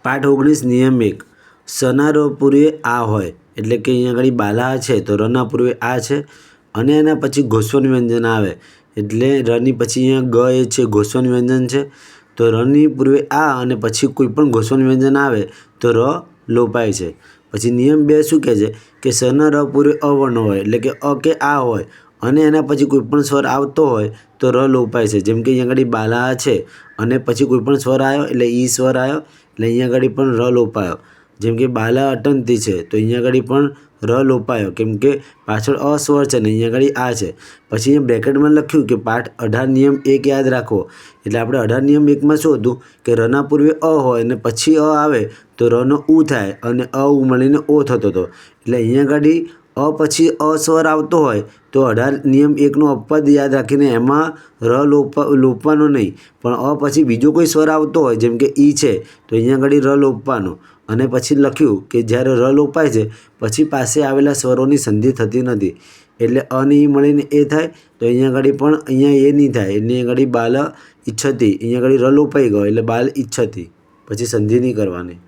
પાઠ 19 નિયમ 1 સના ર પૂર્વે આ હોય એટલે કે અહીંયા આગળ બાલા છે તો રના પૂર્વે આ છે અને એના પછી ઘોષવાન વ્યંજન આવે એટલે રની પછી અહીંયા ગ એ છે ઘોષવાન વ્યંજન છે તો રની પૂર્વે આ અને પછી કોઈ પણ ઘોષવાન વ્યંજન આવે તો ર લોપાય છે। પછી નિયમ 2 શું કહે છે કે સના ર પૂર્વે અવર્ણ હોય એટલે કે અ કે આ હોય અને એના પછી કોઈ પણ સ્વર આવતો હોય તો ર લોપાય છે। જેમ કે અહીંયા આગળ બાલા છે અને પછી કોઈ પણ સ્વર આવ્યો એટલે ઈ સ્વર આવ્યો એટલે અહીંયા આગળ પણ ર લોપાયો। જેમ કે બાલા અટંતી છે તો અહીંયા આગળ પણ ર લોપાયો કેમ કે પાછળ અ સ્વર છે ને અહીંયા આગળ આ છે। પછી અહીંયા બ્રેકેટમાં લખ્યું કે પાઠ 18 નિયમ 1 યાદ રાખવો એટલે આપણે 18 નિયમ 1માં શું હતું કે રના પૂર્વે અ હોય અને પછી અ આવે તો રનો ઉ થાય અને અ ઉ મળીને ઓ થતો હતો એટલે અહીંયા આગળ અ પછી અ સ્વર આવતો હોય તો 18 નિયમ 1નો અપવાદ યાદ રાખીને એમાં ર લોપવાનો નહીં પણ અ પછી બીજો કોઈ સ્વર આવતો હોય જેમ કે ઈ છે તો અહીંયા આગળ ર લોપવાનો અને પછી લખ્યું કે જ્યારે ર લોપાય છે પછી પાસે આવેલા સ્વરોની સંધિ થતી નથી એટલે અ ને ઈ મળીને એ થાય તો અહીંયા આગળ પણ અહીંયા એ નહીં થાય એટલે અહીંયા આગળ બાલ ઈચ્છતી અહીંયા આગળ ર લોપાઈ ગયો એટલે બાલ ઈચ્છતી પછી સંધિ નહીં કરવાની।